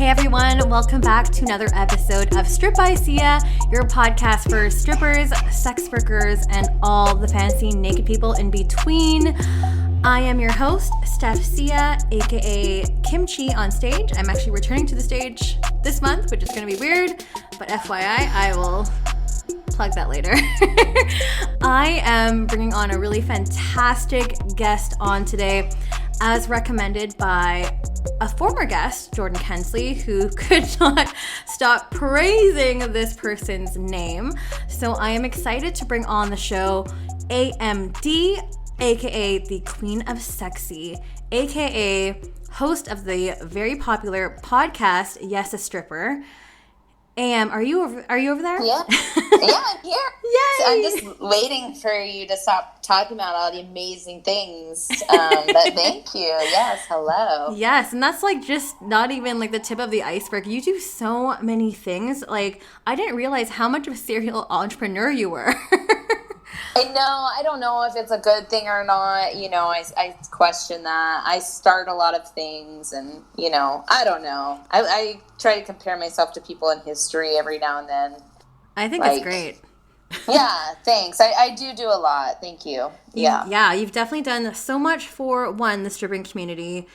Hey everyone, welcome back to another episode of Strip by Sia, your podcast for strippers, sex workers, and all the fancy naked people in between. I am your host, Steph Sia, aka Kimchi on stage. I'm actually returning to the stage this month, which is going to be weird, but FYI, I will plug that later. I am bringing on a really fantastic guest on today, as recommended by a former guest, Jordan Kensley, who could not stop praising this person's name. So I am excited to bring on the show AMD, aka the Queen of Sexy, aka host of the very popular podcast, Yes, a Stripper. Are you over there? Yeah, I'm here. Yay! So I'm just waiting for you to stop talking about all the amazing things. But thank you. Yes, hello. Yes, and that's like just not even like the tip of the iceberg. You do so many things. Like, I didn't realize how much of a serial entrepreneur you were. I know. I don't know if it's a good thing or not. You know, I question that. I start a lot of things and, you know, I don't know. I try to compare myself to people in history every now and then. I think it's great. Yeah, thanks. I do a lot. Thank you. Yeah. Yeah, you've definitely done so much for, one, the stripping community,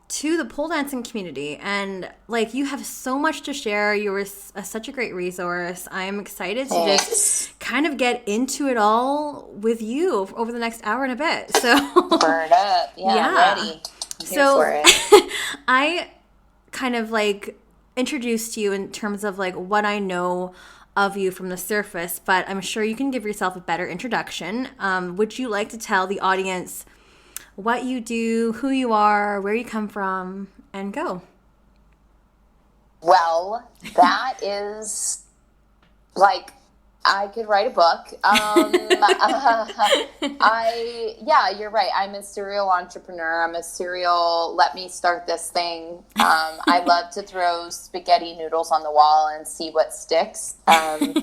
two, the pole dancing community, and like you have so much to share. You were such a great resource. I'm excited to just kind of get into it all with you over the next hour and a bit. So burn up. Yeah, I'm ready. I'm here for it. I kind of like introduced you in terms of like what I know of you from the surface, but I'm sure you can give yourself a better introduction. Would you like to tell the audience what you do, who you are, where you come from, and go? Well, that is like, I could write a book. You're right. I'm a serial entrepreneur. I'm a serial, let me start this thing. I love to throw spaghetti noodles on the wall and see what sticks. And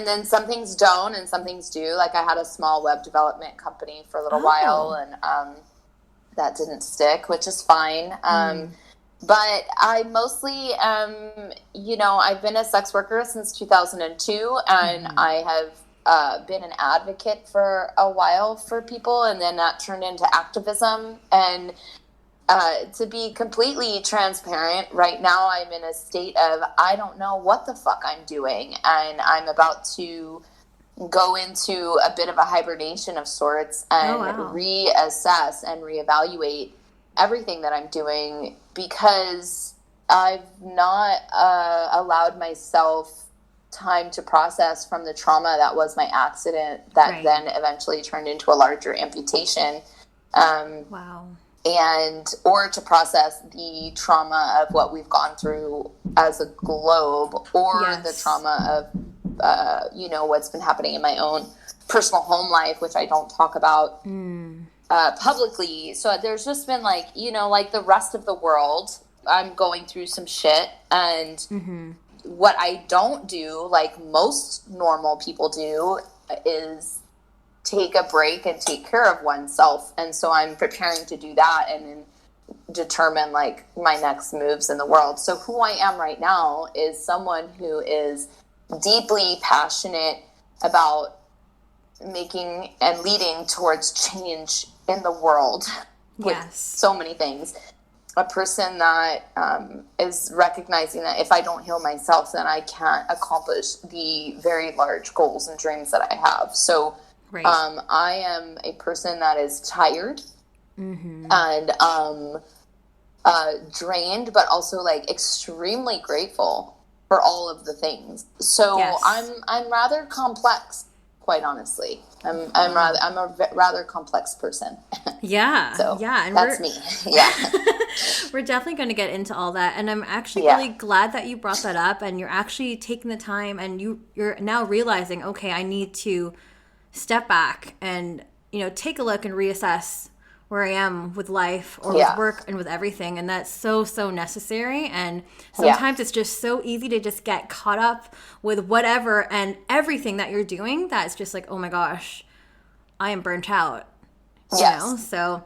then some things don't and some things do. Like I had a small web development company for a little while and that didn't stick, which is fine. But I mostly, I've been a sex worker since 2002, and I have been an advocate for a while for people, and then that turned into activism. And to be completely transparent, right now I'm in a state of I don't know what the fuck I'm doing, and I'm about to go into a bit of a hibernation of sorts and reassess and reevaluate everything that I'm doing, because I've not allowed myself time to process from the trauma that was my accident that then eventually turned into a larger amputation. Or to process the trauma of what we've gone through as a globe, or the trauma of, what's been happening in my own personal home life, which I don't talk about publicly. So there's just been like the rest of the world, I'm going through some shit, and what I don't do, like most normal people do, is take a break and take care of oneself. And so I'm preparing to do that and then determine like my next moves in the world. So who I am right now is someone who is deeply passionate about making and leading towards change in the world with so many things. A person that is recognizing that if I don't heal myself, then I can't accomplish the very large goals and dreams that I have. So I am a person that is tired and drained, but also like extremely grateful for all of the things. So I'm rather complex, quite honestly. I'm a rather complex person. Yeah. So and that's me. Yeah. We're definitely going to get into all that. And I'm actually really glad that you brought that up, and you're actually taking the time, and you're now realizing, okay, I need to step back and, take a look and reassess where I am with life or with work and with everything. And that's so, so necessary. And sometimes it's just so easy to just get caught up with whatever and everything that you're doing. That's just like, oh my gosh, I am burnt out. You know? So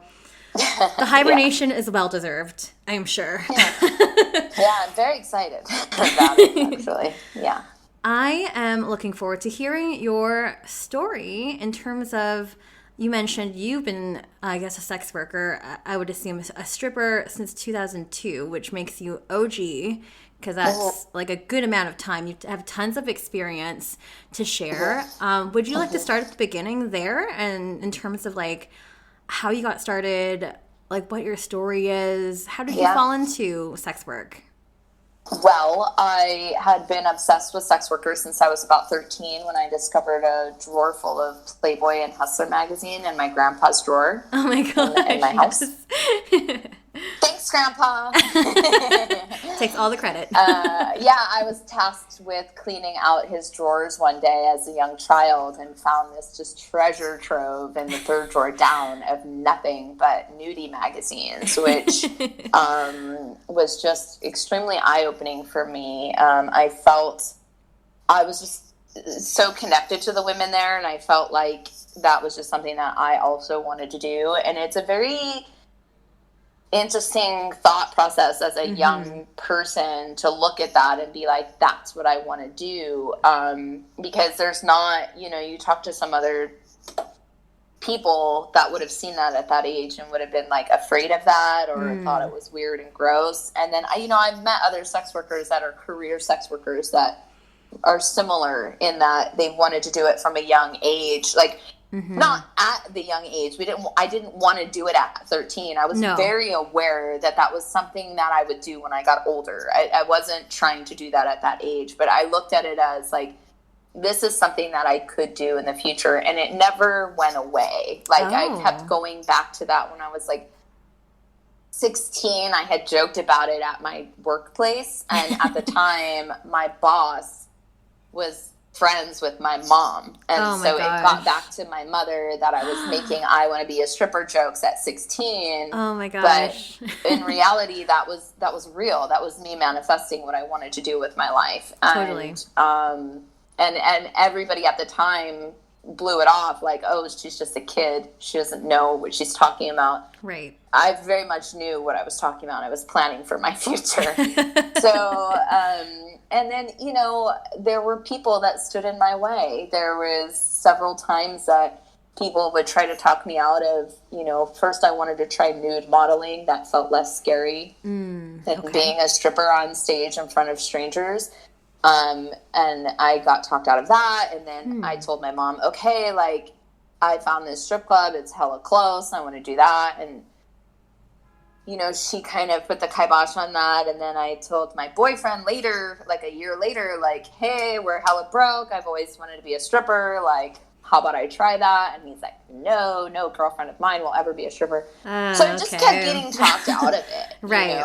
The hibernation is well deserved, I'm sure. Yeah, I'm very excited about it, actually. Yeah. I am looking forward to hearing your story in terms of, you mentioned you've been, I guess, a sex worker, I would assume a stripper since 2002, which makes you OG, because that's like a good amount of time. You have tons of experience to share. Would you like to start at the beginning there, and in terms of like how you got started, like what your story is? How did you fall into sex work? Well, I had been obsessed with sex workers since I was about 13 when I discovered a drawer full of Playboy and Hustler magazine in my grandpa's drawer. Oh my god! In my house. Thanks, Grandpa. Takes all the credit. I was tasked with cleaning out his drawers one day as a young child and found this just treasure trove in the third drawer down of nothing but nudie magazines, which was just extremely eye-opening for me. I felt I was just so connected to the women there, and I felt like that was just something that I also wanted to do. And it's a very interesting thought process as a young person to look at that and be like, that's what I want to do. Because there's not, you talk to some other people that would have seen that at that age and would have been like afraid of that or thought it was weird and gross. And then, I've met other sex workers that are career sex workers that are similar in that they wanted to do it from a young age. Like, not at the young age. I didn't want to do it at 13. I was very aware that was something that I would do when I got older. I wasn't trying to do that at that age, but I looked at it as like, this is something that I could do in the future. And it never went away. Like I kept going back to that when I was like 16. I had joked about it at my workplace. And at the time, my boss was friends with my mom, and so it got back to my mother that I was making I want to be a stripper jokes at 16. Oh my gosh. But in reality that was real. That was me manifesting what I wanted to do with my life. Totally. And everybody at the time blew it off like, oh, she's just a kid, she doesn't know what she's talking about. Right. I very much knew what I was talking about. I was planning for my future. So and then, there were people that stood in my way. There was several times that people would try to talk me out of, first I wanted to try nude modeling. That felt less scary than being a stripper on stage in front of strangers. And I got talked out of that. And then I told my mom, okay, like I found this strip club. It's hella close. I want to do that. And she kind of put the kibosh on that. And then I told my boyfriend later, like a year later, like, hey, we're hella broke. I've always wanted to be a stripper. Like, how about I try that? And he's like, no girlfriend of mine will ever be a stripper. So I just kept getting talked out of it. Right.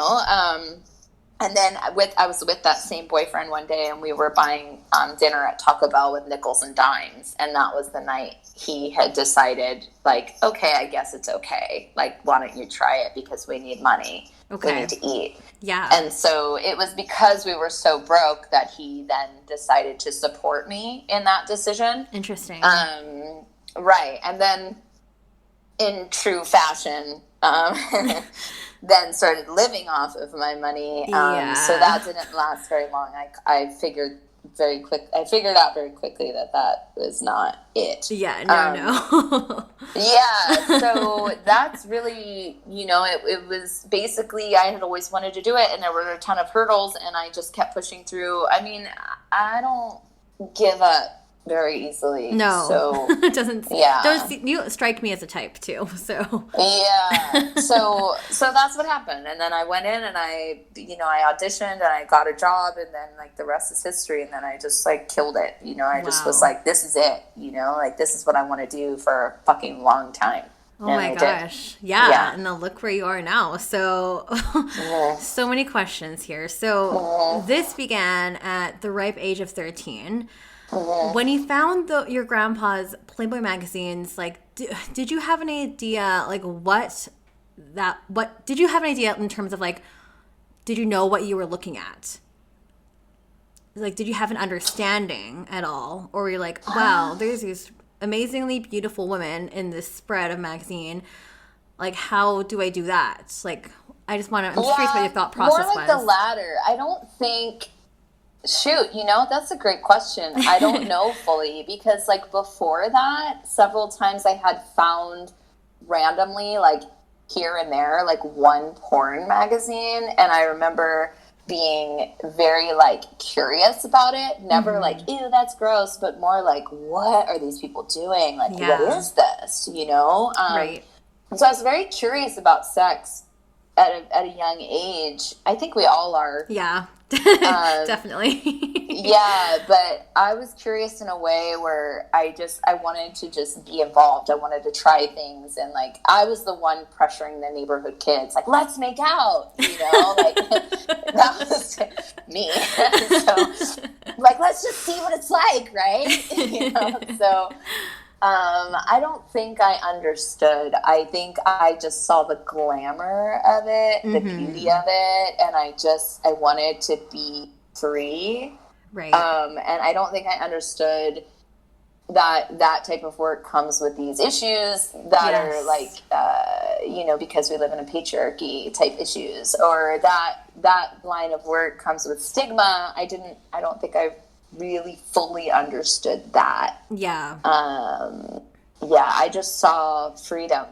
And then I was with that same boyfriend one day, and we were buying dinner at Taco Bell with nickels and dimes. And that was the night he had decided, like, okay, I guess it's okay. Like, why don't you try it? Because we need money. Okay. We need to eat. Yeah. And so it was because we were so broke that he then decided to support me in that decision. Interesting. Right. And then in true fashion, then started living off of my money. So that didn't last very long. I figured out very quickly that was not it. Yeah, no. Yeah, so that's really, it was basically, I had always wanted to do it, and there were a ton of hurdles, and I just kept pushing through. I mean, I don't give up very easily. No, so it doesn't. Yeah, you strike me as a type too. So yeah, so that's what happened, and then I went in and I auditioned and I got a job, and then like the rest is history. And then I just like killed it. I just was like, this is it. Like this is what I want to do for a fucking long time. Oh my gosh. Yeah. And then look where you are now. So, so many questions here. So this began at the ripe age of 13. When you found your grandpa's Playboy magazines, like, did you have an idea, like, did you have an idea in terms of, like, did you know what you were looking at? Like, did you have an understanding at all? Or were you like, wow, there's these amazingly beautiful women in this spread of magazine. like, how do I do that? Like, I'm curious what your thought process was. More like the latter. I don't think, shoot, that's a great question. I don't know fully, because like before that, several times I had found randomly, like here and there, like one porn magazine. And I remember being very like curious about it. Never like, ew, that's gross, but more like, what are these people doing? Like, what is this? Right. So I was very curious about sex at a young age. I think we all are. Yeah, definitely. Yeah, but I was curious in a way where I wanted to just be involved. I wanted to try things, and like I was the one pressuring the neighborhood kids, like, let's make out, like that was me. So like, let's just see what it's like, right? So I don't think I understood. I think I just saw the glamour of it, the beauty of it, and I wanted to be free. Right. And I don't think I understood that type of work comes with these issues that are like, because we live in a patriarchy type issues, or that line of work comes with stigma. I don't think I really fully understood that. Yeah. I just saw freedom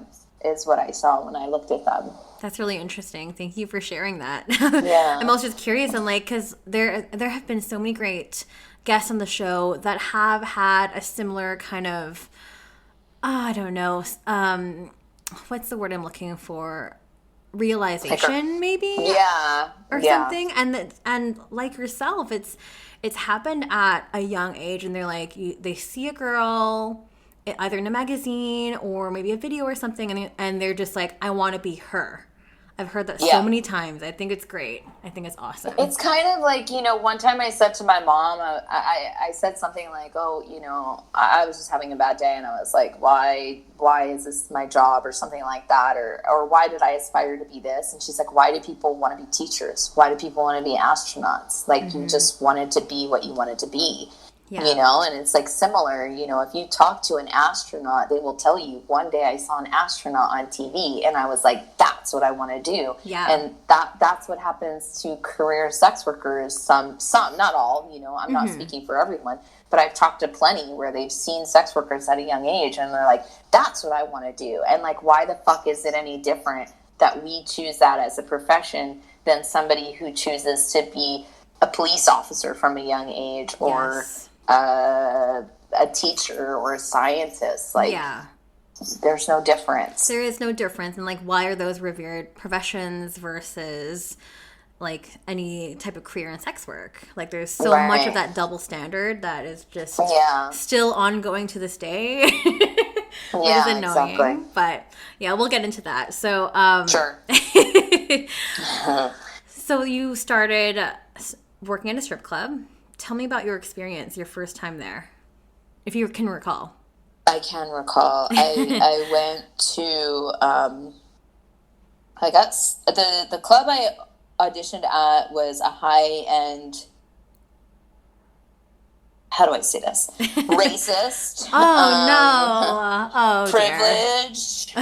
is what I saw when I looked at them. That's really interesting. Thank you for sharing that. Yeah. I'm also just curious, and like, because there have been so many great guests on the show that have had a similar kind of, I don't know, what's the word I'm looking for? Realization, maybe? Yeah. Or something. And like yourself, it's happened at a young age, and they're like, they see a girl either in a magazine or maybe a video or something, and they're just like, I want to be her. I've heard that so many times. I think it's great. I think it's awesome. It's kind of like, one time I said to my mom, I said something like, I was just having a bad day, and I was like, why is this my job, or something like that, or why did I aspire to be this? And she's like, why do people want to be teachers? Why do people want to be astronauts? Like, you just wanted to be what you wanted to be. Yeah. And it's like similar, if you talk to an astronaut, they will tell you, one day I saw an astronaut on TV and I was like, that's what I want to do. Yeah. And that's what happens to career sex workers. Some, not all, I'm not speaking for everyone, but I've talked to plenty where they've seen sex workers at a young age and they're like, that's what I want to do. And like, why the fuck is it any different that we choose that as a profession than somebody who chooses to be a police officer from a young age, or a teacher or a scientist? Like, there's no difference. There is no difference. And like, why are those revered professions versus like any type of career in sex work? Like, there's so much of that double standard that is just still ongoing to this day. Which is annoying. Exactly. But we'll get into that. So sure. So you started working at a strip club. Tell me about your experience, your first time there, if you can recall. I can recall. I went to, I got, the club I auditioned at was a high-end, how do I say this? Racist. Privileged.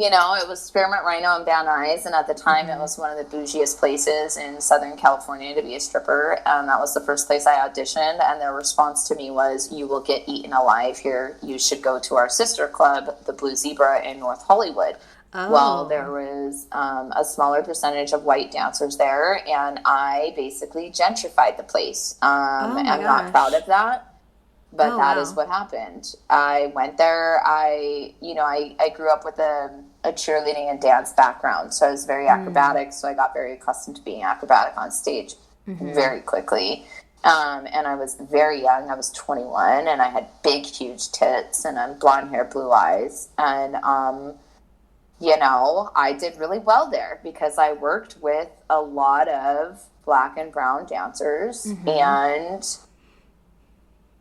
It was Spearmint Rhino and Van Nuys, and at the time it was one of the bougiest places in Southern California to be a stripper. That was the first place I auditioned, and their response to me was, you will get eaten alive here. You should go to our sister club, the Blue Zebra in North Hollywood. Oh. Well, there was a smaller percentage of white dancers there, and I basically gentrified the place. I'm not proud of that. But that is what happened. I went there. I grew up with a cheerleading and dance background, so I was very acrobatic. So I got very accustomed to being acrobatic on stage very quickly. And I was very young. I was 21, and I had big, huge tits, and blonde hair, blue eyes. And, I did really well there because I worked with a lot of black and brown dancers, and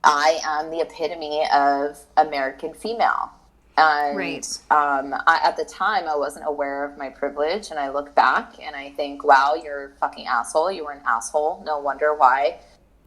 I am the epitome of American female. And at the time, I wasn't aware of my privilege, and I look back and I think, wow, you're a fucking asshole. You were an asshole. No wonder why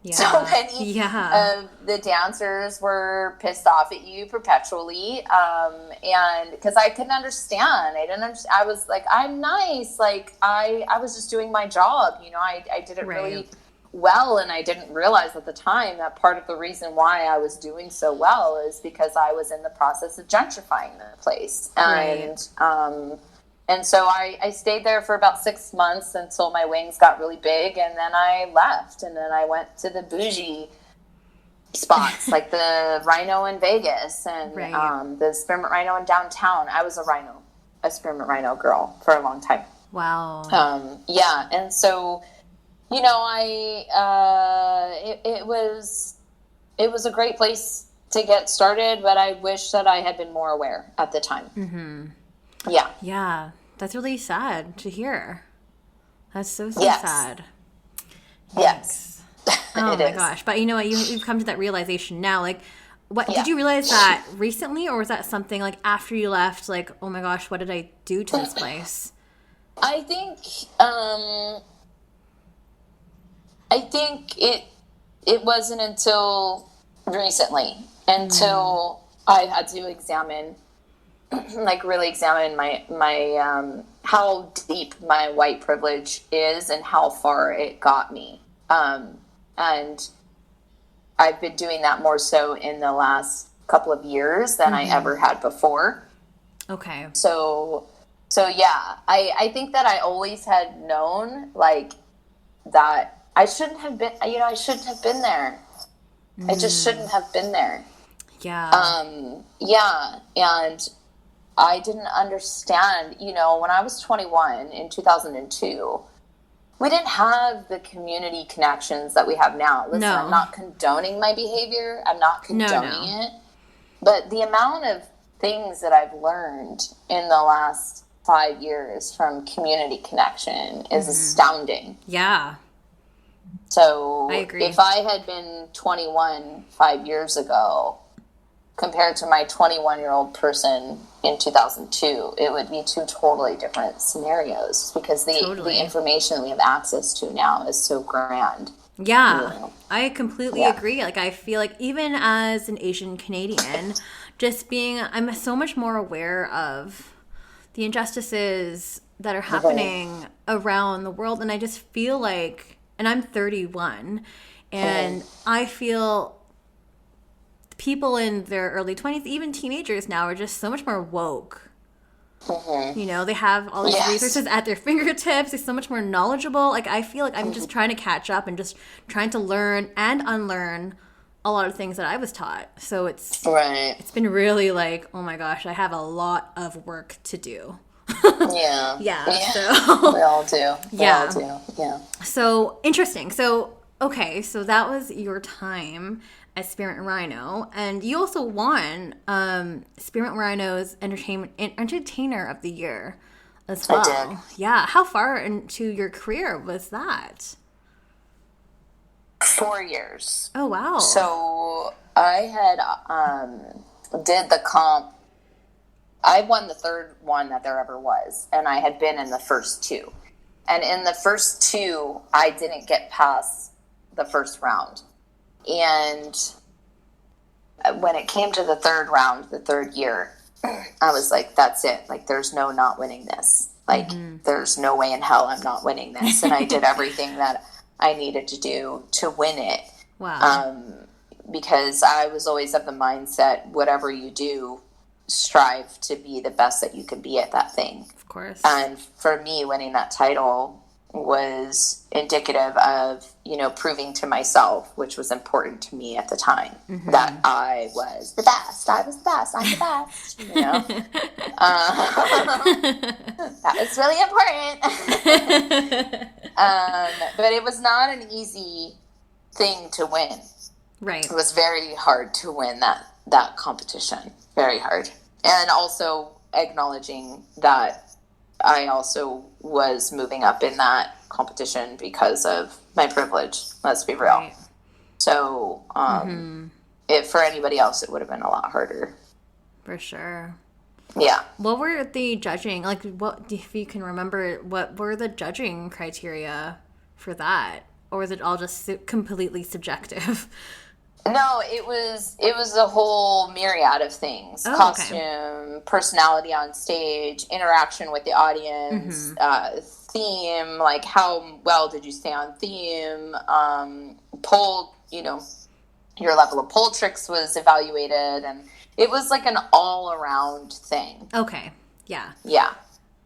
Yeah. So many of the dancers were pissed off at you perpetually. And because I couldn't understand, I was like, I'm nice. Like I was just doing my job. You know, I did it really well. And I didn't realize at the time that part of the reason why I was doing so well is because I was in the process of gentrifying the place. And so I stayed there for about 6 months until my wings got really big, and then I left, and then I went to the bougie spots, like the Rhino in Vegas and the Spearmint Rhino in downtown. I was a Spearmint Rhino girl for a long time. Wow. And so, you know, it was a great place to get started, but I wish that I had been more aware at the time. Mm-hmm. Yeah. Yeah. That's really sad to hear. That's so sad. Yes. Oh my gosh. But you know what? You've come to that realization now. Like, what did you realize that recently, or was that something like after you left, like, oh my gosh, what did I do to this place? I think it wasn't until recently, until I had to really examine my how deep my white privilege is and how far it got me. And I've been doing that more so in the last couple of years than I ever had before. Okay. So yeah, I think that I always had known, like, that I shouldn't have been there. I just shouldn't have been there. Yeah. And I didn't understand, you know, when I was 21 in 2002, we didn't have the community connections that we have now. Listen, No. I'm not condoning my behavior. I'm not condoning it. But the amount of things that I've learned in the last 5 years from community connection is astounding. Yeah. So I agree. If I had been 21 5 years ago, compared to my 21-year-old person in 2002, it would be two totally different scenarios because the information we have access to now is so grand. Yeah, you know? I completely agree. Like, I feel like even as an Asian Canadian, I'm so much more aware of the injustices that are happening around the world. And I just feel like, and I'm 31, and I feel people in their early 20s, even teenagers now, are just so much more woke. You know, they have all these resources at their fingertips. They're so much more knowledgeable. Like, I feel like I'm just trying to catch up and just trying to learn and unlearn a lot of things that I was taught. So it's been really like, oh my gosh, I have a lot of work to do. So we all do. So interesting. So okay, so that was your time as Spearmint Rhino, and you also won Spearmint Rhino's Entertainer of the Year as well. I did. Yeah. How far into your career was that? 4 years. Oh wow. So I had did the comp. I won the third one that there ever was, and I had been in the first two. And in the first two, I didn't get past the first round. And when it came to the third round, the third year, I was like, that's it. Like, there's no not winning this. Like, there's no way in hell I'm not winning this. And I did everything that I needed to do to win it. Wow. Because I was always of the mindset, whatever you do, strive to be the best that you can be at that thing. Of course. And for me, winning that title was indicative of, you know, proving to myself, which was important to me at the time, that I was the best. I was the best. I'm the best. You know, that was really important. But it was not an easy thing to win. Right. It was very hard to win that competition. Very hard. And also acknowledging that I also was moving up in that competition because of my privilege. Let's be real. Right. So, for anybody else, it would have been a lot harder. For sure. Yeah. What were the judging, like, what, if you can remember, what were the judging criteria for that? or was it all just completely subjective? No, it was a whole myriad of things. Oh, costume, personality on stage, interaction with the audience, theme, like how well did you stay on theme, pole, your level of pole tricks was evaluated, and it was like an all-around thing. Okay, yeah. Yeah.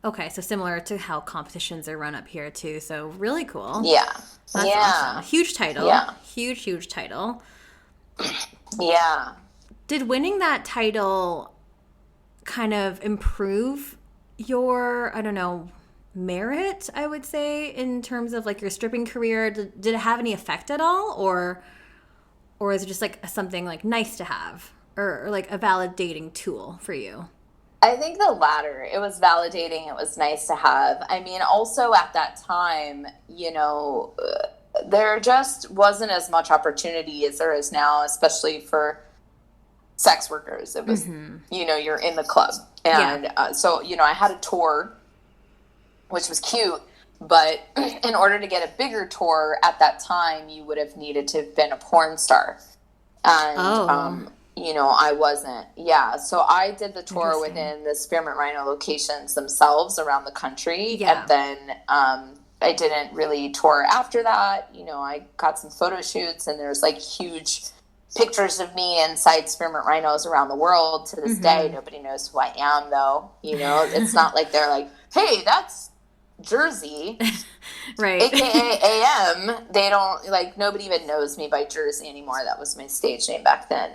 Okay, so similar to how competitions are run up here too, so really cool. Yeah. That's awesome. Huge title. Yeah. Huge title. Yeah. Did winning that title kind of improve your, I don't know, merit, I would say, in terms of like your stripping career? Did it have any effect at all? Or is it just like something like nice to have or like a validating tool for you? I think the latter. It was validating. It was nice to have. I mean, also at that time, there just wasn't as much opportunity as there is now, especially for sex workers. It was, you're in the club. And so, I had a tour, which was cute. But in order to get a bigger tour at that time, you would have needed to have been a porn star. And, I wasn't. Yeah. So I did the tour within the Spearmint Rhino locations themselves around the country. Yeah. And then I didn't really tour after that. I got some photo shoots, and there's like huge pictures of me inside Spearmint Rhinos around the world. To this day, nobody knows who I am, though. It's not like they're like, hey, that's Jersey, right? AKA AM. They don't nobody even knows me by Jersey anymore. That was my stage name back then.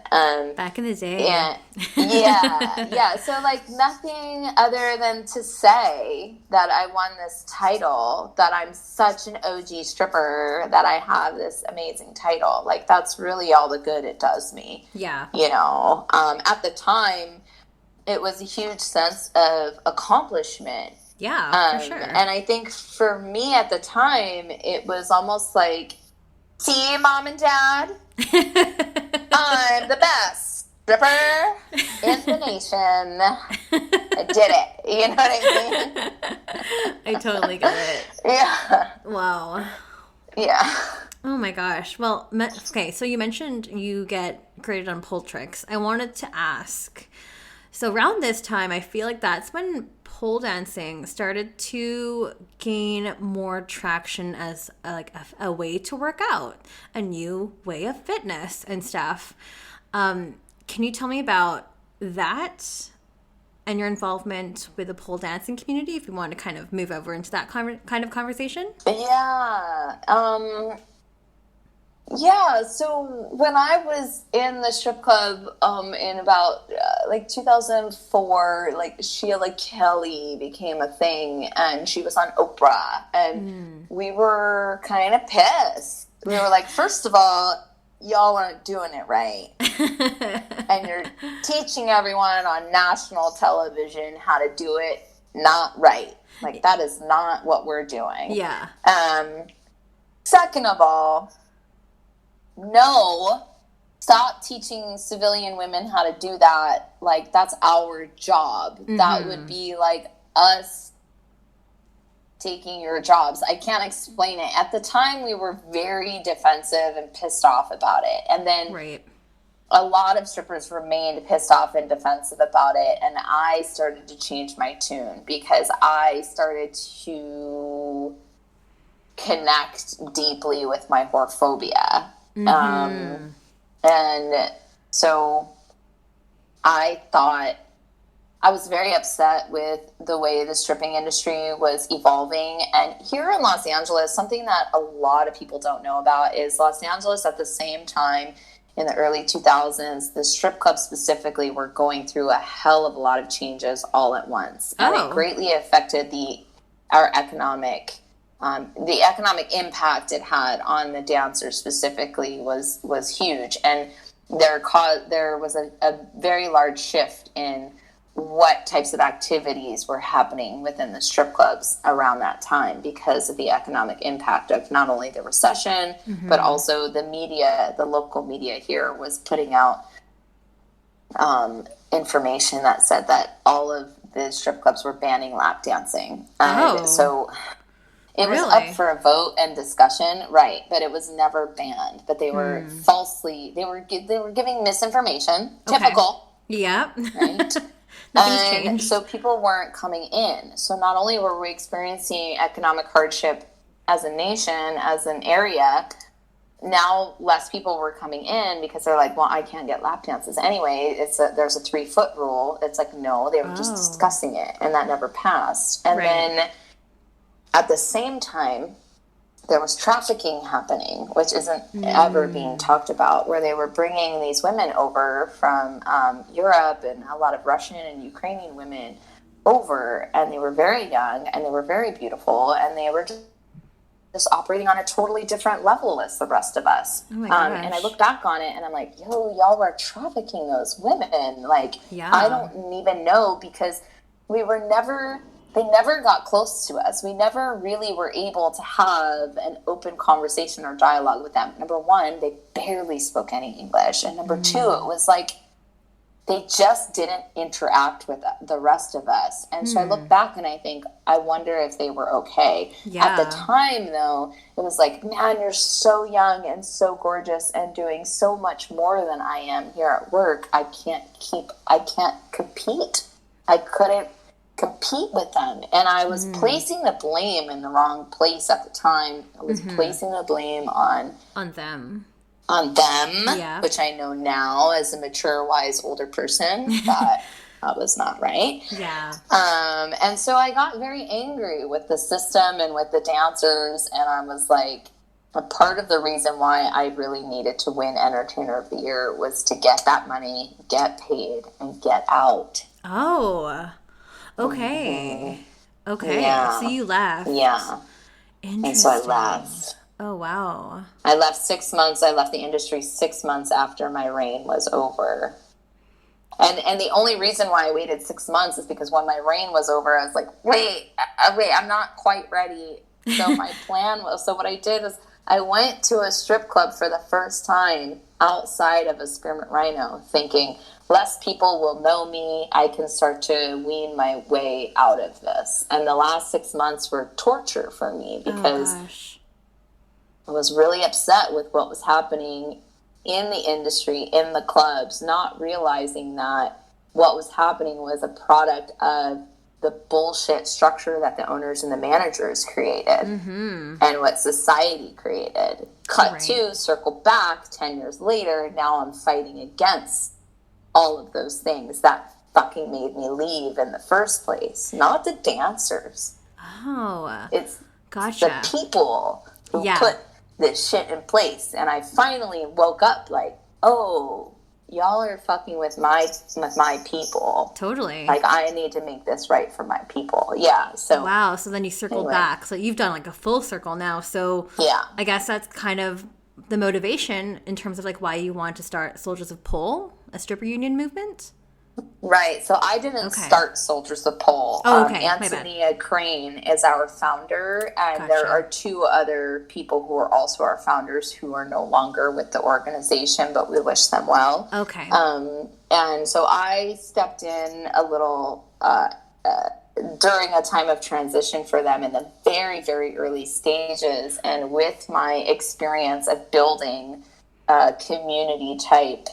Back in the day. And yeah. So nothing other than to say that I won this title, that I'm such an OG stripper, that I have this amazing title. That's really all the good it does me. Yeah. At the time, it was a huge sense of accomplishment. Yeah, for sure. And I think for me at the time, it was almost like, see, Mom and Dad, I'm the best stripper in the nation. I did it. You know what I mean? I totally get it. Yeah. Wow. Yeah. Oh my gosh. Well, okay, so you mentioned you get graded on pole tricks. I wanted to ask, so around this time, I feel like that's when pole dancing started to gain more traction as a way to work out, a new way of fitness and stuff. Can you tell me about that and your involvement with the pole dancing community, if you want to kind of move over into that kind of conversation? Yeah, so when I was in the strip club in about 2004, Sheila Kelly became a thing, and she was on Oprah, and we were kind of pissed. We were like, first of all, y'all aren't doing it right. And you're teaching everyone on national television how to do it not right. That is not what we're doing. Yeah. Second of all, no, stop teaching civilian women how to do that. That's our job. That would be us taking your jobs. I can't explain it. At the time, we were very defensive and pissed off about it. And then a lot of strippers remained pissed off and defensive about it. And I started to change my tune, because I started to connect deeply with my whorephobia. And so I thought, I was very upset with the way the stripping industry was evolving. And here in Los Angeles, something that a lot of people don't know about is Los Angeles at the same time in the early 2000s, the strip clubs specifically were going through a hell of a lot of changes all at once. And it greatly affected our economic the economic impact it had on the dancers specifically was huge. And there was a very large shift in what types of activities were happening within the strip clubs around that time, because of the economic impact of not only the recession, but also the media. The local media here was putting out information that said that all of the strip clubs were banning lap dancing. So It was up for a vote and discussion, right? But it was never banned. But they were they were giving misinformation. Typical. Yeah. Right? Nothing's changed. So people weren't coming in. So not only were we experiencing economic hardship as a nation, as an area, now less people were coming in because they're like, well, I can't get lap dances anyway. There's a 3-foot rule. It's like, no, they were just discussing it, and that never passed. And then at the same time, there was trafficking happening, which isn't ever being talked about, where they were bringing these women over from Europe, and a lot of Russian and Ukrainian women over, and they were very young, and they were very beautiful, and they were just operating on a totally different level as the rest of us. Oh my gosh. And I look back on it, and I'm like, yo, y'all were trafficking those women. Like, I don't even know, because they never got close to us. We never really were able to have an open conversation or dialogue with them. Number one, they barely spoke any English. And number two, it was like they just didn't interact with the rest of us. And so I look back and I think, I wonder if they were okay. At the time, though, it was like, man, you're so young and so gorgeous and doing so much more than I am here at work. I can't compete. I couldn't compete with them, and I was placing the blame in the wrong place at the time. I was placing the blame on them, which I know now as a mature, wise, older person that was not right. And so I got very angry with the system and with the dancers, and I was like, a part of the reason why I really needed to win Entertainer of the Year was to get that money, get paid, and get out. Okay. Yeah. So you left. Yeah. Interesting. And so I left. Oh, wow. I left 6 months. I left the industry 6 months after my reign was over. And the only reason why I waited 6 months is because when my reign was over, I was like, wait, I'm not quite ready. So my plan was, so what I did was I went to a strip club for the first time outside of a Spearmint Rhino, thinking less people will know me. I can start to wean my way out of this. And the last 6 months were torture for me because I was really upset with what was happening in the industry, in the clubs, not realizing that what was happening was a product of the bullshit structure that the owners and the managers created and what society created. Cut to, circle back 10 years later, now I'm fighting against all of those things that fucking made me leave in the first place. Not the dancers. It's the people who put this shit in place. And I finally woke up like, oh, y'all are fucking with my people. Totally. Like, I need to make this right for my people. Yeah. So wow. So then you circled back. So you've done like a full circle now. So I guess that's kind of the motivation in terms of like why you want to start Soldiers of Pole, a stripper union movement. Right. So I didn't start Soldiers of Pole. Antonia Crane is our founder, and there are 2 other people who are also our founders who are no longer with the organization, but we wish them well. Okay. And so I stepped in a little during a time of transition for them in the very, very early stages, and with my experience of building community type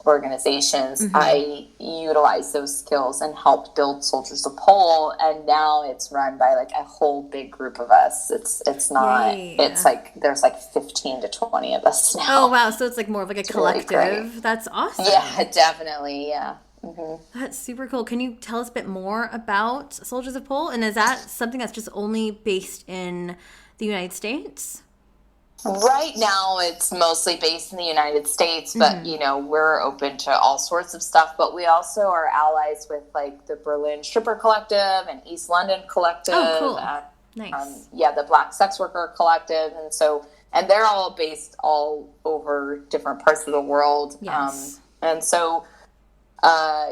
organizations, I utilized those skills and helped build Soldiers of Pole, and now it's run by like a whole big group of us. It's not it's like there's like 15 to 20 of us now. Oh wow, so it's like more of like a collective. Really, that's awesome. Yeah, definitely. That's super cool. Can you tell us a bit more about Soldiers of Pole, and is that something that's just only based in the United States? Right now, it's mostly based in the United States, but, you know, we're open to all sorts of stuff. But we also are allies with, like, the Berlin Stripper Collective and East London Collective. Oh, cool. Nice. The Black Sex Worker Collective. And they're all based all over different parts of the world. Yes. And so,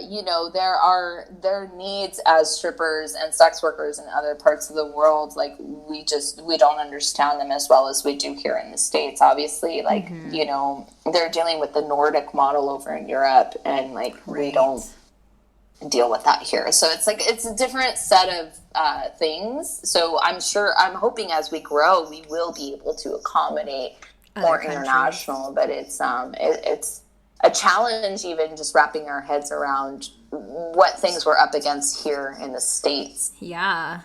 you know, there needs as strippers and sex workers in other parts of the world. Like, we don't understand them as well as we do here in the States, obviously. Like, you know, they're dealing with the Nordic model over in Europe, and like, we don't deal with that here. So it's like, it's a different set of things. So I'm hoping as we grow, we will be able to accommodate more international, but it's a challenge even just wrapping our heads around what things we're up against here in the States. Yeah.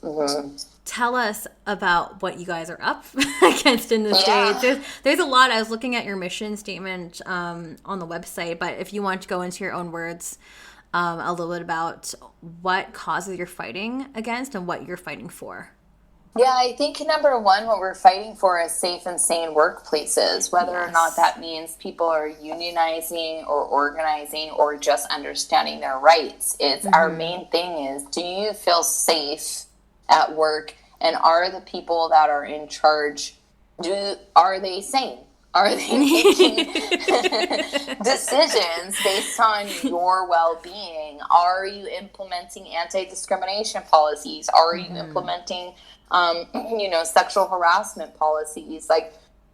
Mm-hmm. Tell us about what you guys are up against in the States. There's a lot. I was looking at your mission statement on the website, but if you want to go into your own words a little bit about what causes you're fighting against and what you're fighting for. Yeah, I think number one, what we're fighting for is safe and sane workplaces, whether or not that means people are unionizing or organizing or just understanding their rights. It's our main thing is, do you feel safe at work, and are the people that are in charge, are they sane? Are they making decisions based on your well-being? Are you implementing anti-discrimination policies? Are you implementing, sexual harassment policies? Like,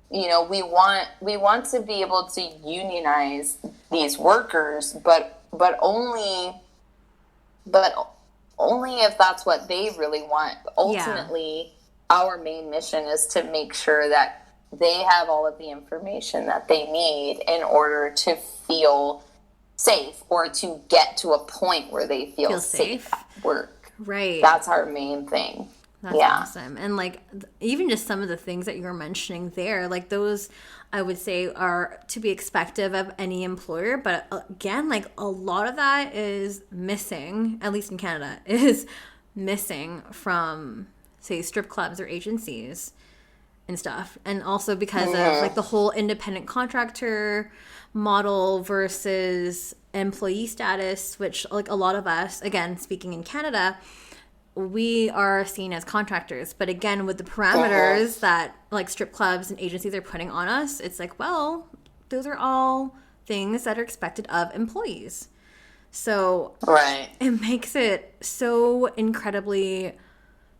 we want to be able to unionize these workers, but only if that's what they really want. Ultimately, our main mission is to make sure that they have all of the information that they need in order to feel safe or to get to a point where they feel safe at work. Right. That's our main thing. That's awesome. And like, even just some of the things that you were mentioning there, like those, I would say, are to be expected of any employer. But again, like a lot of that is missing, at least in Canada, is missing from, say, strip clubs or agencies and stuff. And also because of like the whole independent contractor model versus employee status, which like a lot of us, again, speaking in Canada, we are seen as contractors. But again, with the parameters that like strip clubs and agencies are putting on us, it's like, well, those are all things that are expected of employees. So it makes it so incredibly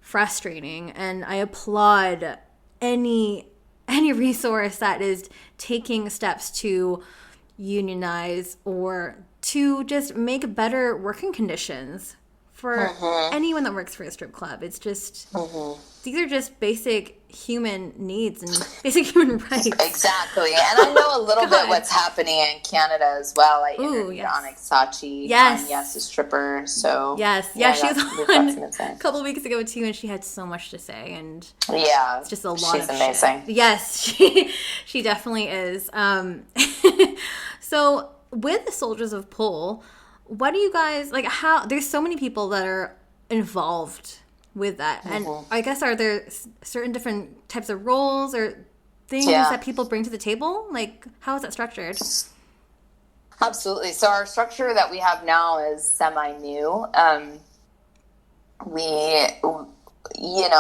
frustrating. And I applaud any resource that is taking steps to unionize or to just make better working conditions for anyone that works for a strip club. It's just, these are just basic human needs and basic human rights. Exactly. And I know a little bit what's happening in Canada as well. I interviewed Onyx Sachi. Yes, a stripper. So she was on a couple of weeks ago too, and she had so much to say. And it's just a lot she's of amazing. Shit. Yes, she definitely is. So with the Soldiers of Pole, what do you guys, like, how, there's so many people that are involved with that. And I guess, are there certain different types of roles or things that people bring to the table? Like, how is that structured? Absolutely. So our structure that we have now is semi-new.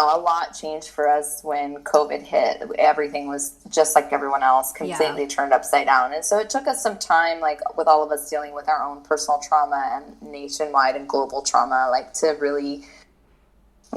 A lot changed for us when COVID hit. Everything was just like everyone else, completely turned upside down. And so it took us some time, like with all of us dealing with our own personal trauma and nationwide and global trauma, like to really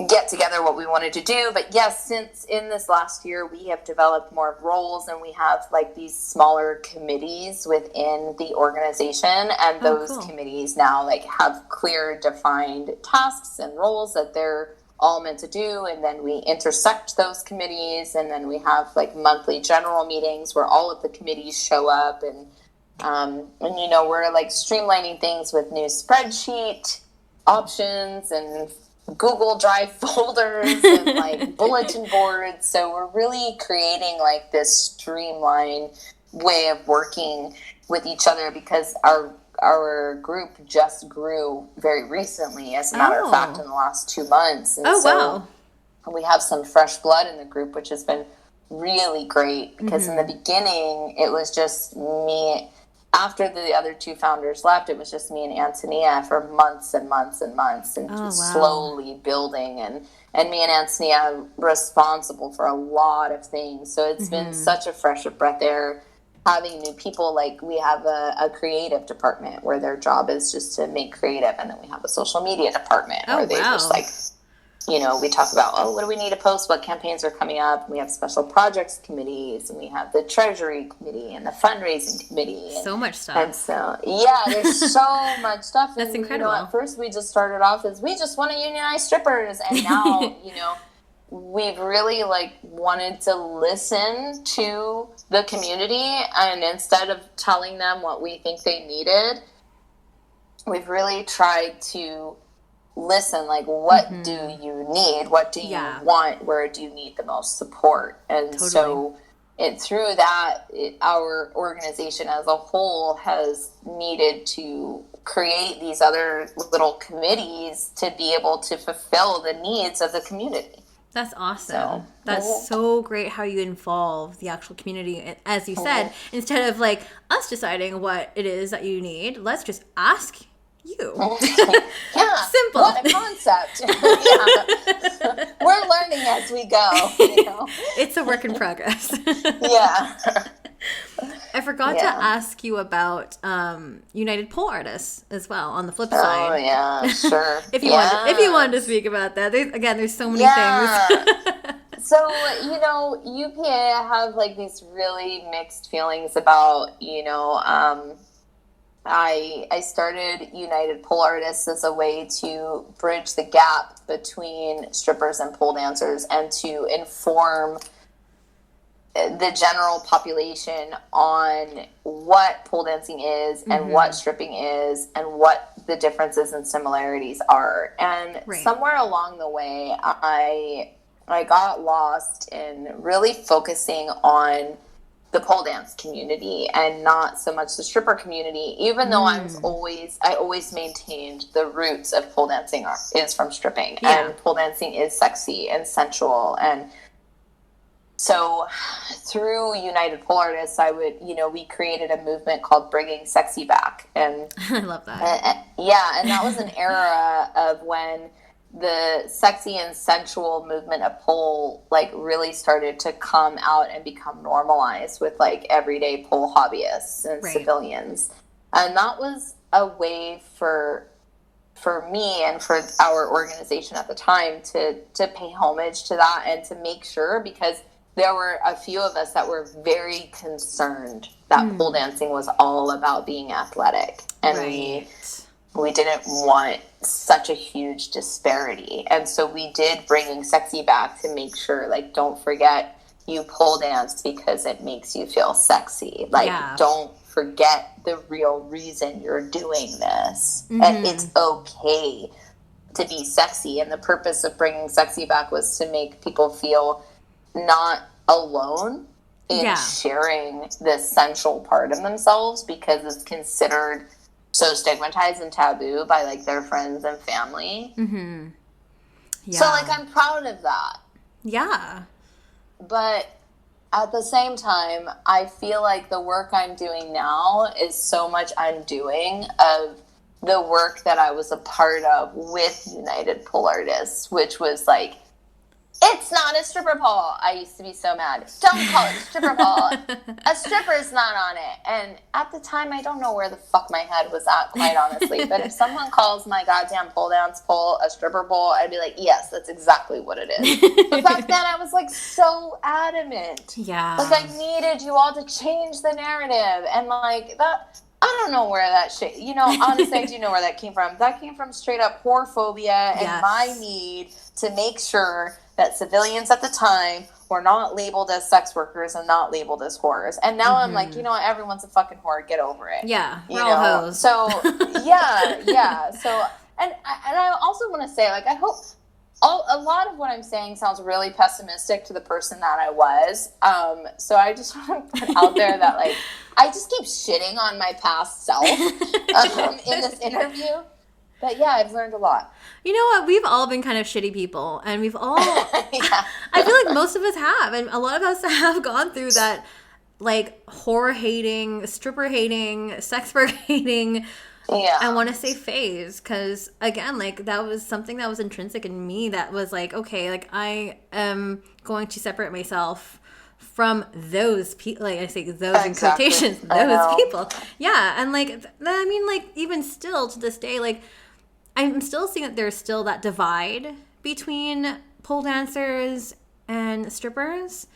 get together what we wanted to do. But yes, since in this last year, we have developed more roles, and we have like these smaller committees within the organization. And those committees now like have clear defined tasks and roles that they're all meant to do. And then we intersect those committees, and then we have like monthly general meetings where all of the committees show up, and we're like streamlining things with new spreadsheet options and Google Drive folders and like bulletin boards. So we're really creating like this streamlined way of working with each other, because our group just grew very recently, as a matter of fact, in the last 2 months. And we have some fresh blood in the group, which has been really great, because in the beginning it was just me. After the other two founders left, it was just me and Antonia for months and months and months, and slowly building, and me and Antonia responsible for a lot of things. So it's been such a fresh breath air having new people. Like, we have a creative department where their job is just to make creative, and then we have a social media department where they just like we talk about, oh, what do we need to post? What campaigns are coming up? We have special projects committees, and we have the treasury committee and the fundraising committee. So much stuff. And so, yeah, there's so much stuff. That's incredible. At first we just started off as, we just want to unionize strippers. And now, we've really wanted to listen to the community, and instead of telling them what we think they needed, we've really tried to listen, what do you need? What do you want? Where do you need the most support? And so through that, our organization as a whole has needed to create these other little committees to be able to fulfill the needs of the community. That's awesome. That's so great how you involve the actual community. As you said, instead of us deciding what it is that you need, let's just ask you. Yeah. Simple. What a concept. We're learning as we go. It's a work in progress. Yeah. I forgot to ask you about United Pole Artists as well on the flip side. Oh, yeah, sure. if you wanted to speak about that. There's so many things. So, UPA, I have these really mixed feelings about, I started United Pole Artists as a way to bridge the gap between strippers and pole dancers and to inform the general population on what pole dancing is and what stripping is and what the differences and similarities are. And somewhere along the way, I got lost in really focusing on the pole dance community and not so much the stripper community, even though I always maintained the roots of pole dancing is from stripping, and pole dancing is sexy and sensual. And so through United Pole Artists, we created a movement called Bringing Sexy Back. And I love that. And that was an era of when the sexy and sensual movement of pole really started to come out and become normalized with everyday pole hobbyists and civilians. And that was a way for me and for our organization at the time to pay homage to that and to make sure, because there were a few of us that were very concerned that pole dancing was all about being athletic. And we didn't want such a huge disparity. And so we did Bringing Sexy Back to make sure, don't forget you pole dance because it makes you feel sexy. Don't forget the real reason you're doing this. And it's okay to be sexy. And the purpose of Bringing Sexy Back was to make people feel not alone in sharing this sensual part of themselves, because it's considered so stigmatized and taboo by their friends and family. So I'm proud of that. Yeah. But at the same time, I feel like the work I'm doing now is so much undoing of the work that I was a part of with United Pole Artists, which was it's not a stripper pole. I used to be so mad. Don't call it a stripper pole. A stripper's not on it. And at the time, I don't know where the fuck my head was at, quite honestly. But if someone calls my goddamn pole dance pole a stripper pole, I'd be like, yes, that's exactly what it is. But back then, I was so adamant. Yeah. I needed you all to change the narrative. And that, I don't know where that shit, honestly, I do know where that came from. That came from straight up whorephobia and my need to make sure that civilians at the time were not labeled as sex workers and not labeled as whores. And now I'm everyone's a fucking whore. Get over it. Yeah, we're all hoes. So, yeah. So, and I also want to say, I hope a lot of what I'm saying sounds really pessimistic to the person that I was. So I just want to put out there that, I just keep shitting on my past self in this interview. But yeah, I've learned a lot. You know what? We've all been kind of shitty people, and we've all, I feel like most of us have, and a lot of us have gone through that, whore hating, stripper hating, sex work hating, I want to say phase, because again, that was something that was intrinsic in me that was okay, I am going to separate myself from those people, I say those in quotations, those people. Yeah, and I mean, even still to this day, I'm still seeing that there's still that divide between pole dancers and strippers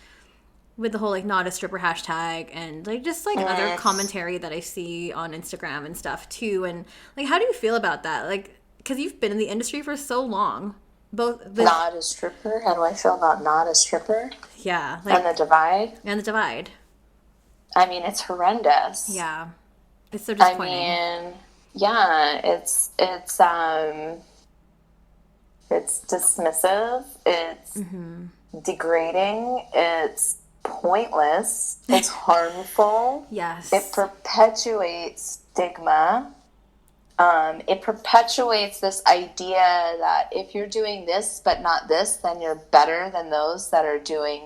with the whole like not a stripper hashtag and like just like other commentary that I see on Instagram and stuff too. And like, how do you feel about that? Like, because you've been in the industry for so long. Not a stripper? How do I feel about not a stripper? Yeah. Like, and the divide? And the divide. I mean, it's horrendous. Yeah. It's so disappointing. I mean, yeah, it's dismissive. It's degrading. It's pointless. It's harmful. Yes. It perpetuates stigma. It perpetuates this idea that if you're doing this but not this, then you're better than those that are doing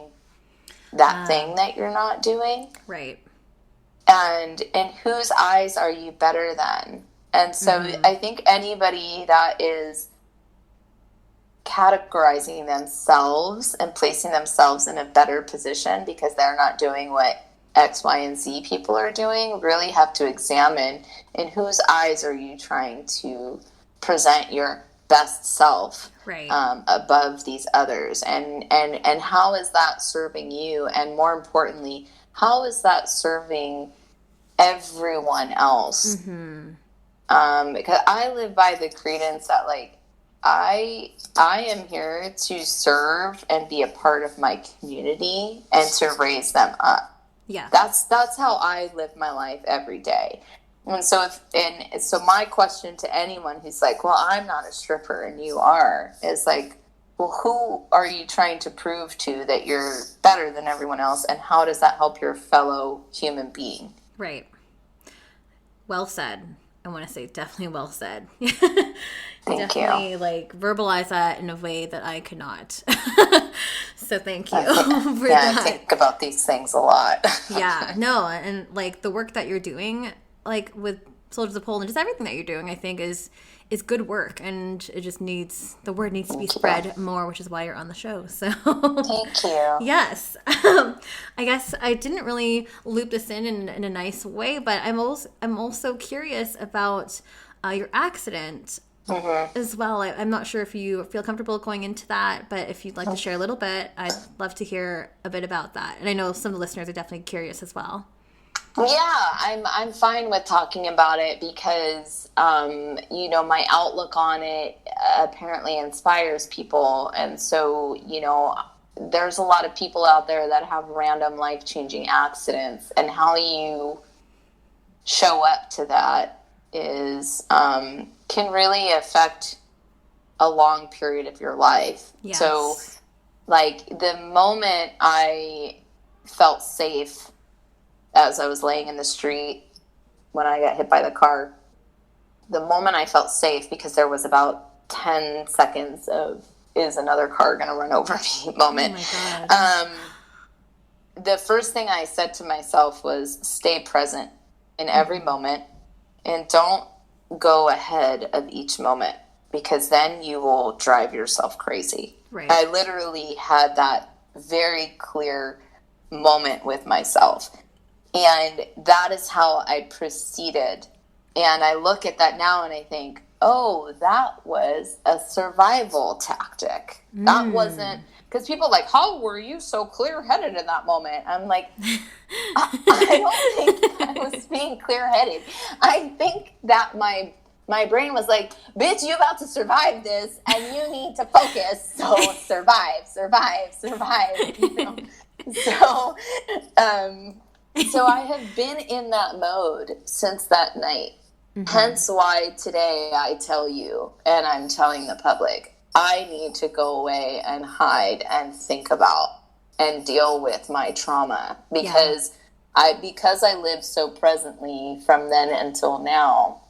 that thing that you're not doing. Right. And in whose eyes are you better than? And so I think anybody that is categorizing themselves and placing themselves in a better position because they're not doing what X, Y, and Z people are doing really have to examine in whose eyes are you trying to present your best self above these others, and how is that serving you, and more importantly, how is that serving everyone else? Because I live by the credence that like I am here to serve and be a part of my community and to raise them up. Yeah, that's how I live my life every day. And so so my question to anyone who's like, well, I'm not a stripper and you are, is like, well, who are you trying to prove to that you're better than everyone else, and how does that help your fellow human being? Right. Well said. I want to say definitely well said. Thank definitely, you. like, verbalize that in a way that I cannot. So thank you for that. I think about these things a lot. Yeah, no, and like the work that you're doing, like with Soldiers of Poland, and just everything that you're doing, I think is good work, and it just the word needs to be spread more, which is why you're on the show. So thank you. Yes. I guess I didn't really loop this in a nice way, but I'm also curious about your accident as well. I'm not sure if you feel comfortable going into that, but if you'd like to share a little bit, I'd love to hear a bit about that. And I know some of the listeners are definitely curious as well. Yeah, I'm fine with talking about it because, my outlook on it apparently inspires people. And so, there's a lot of people out there that have random life-changing accidents, and how you show up to that is can really affect a long period of your life. Yes. So, like, the moment I felt safe as I was laying in the street when I got hit by the car, the moment I felt safe, because there was about 10 seconds of, is another car going to run over me moment. Oh my God. The first thing I said to myself was stay present in every moment and don't go ahead of each moment, because then you will drive yourself crazy. Right. I literally had that very clear moment with myself. And that is how I proceeded. And I look at that now and I think, oh, that was a survival tactic. That wasn't, because people are like, how were you so clear-headed in that moment? I'm like, I don't think I was being clear-headed. I think that my brain was like, bitch, you about to survive this and you need to focus. So survive. So I have been in that mode since that night. Hence why today I tell you, and I'm telling the public, I need to go away and hide and think about and deal with my trauma, because I live so presently from then until now.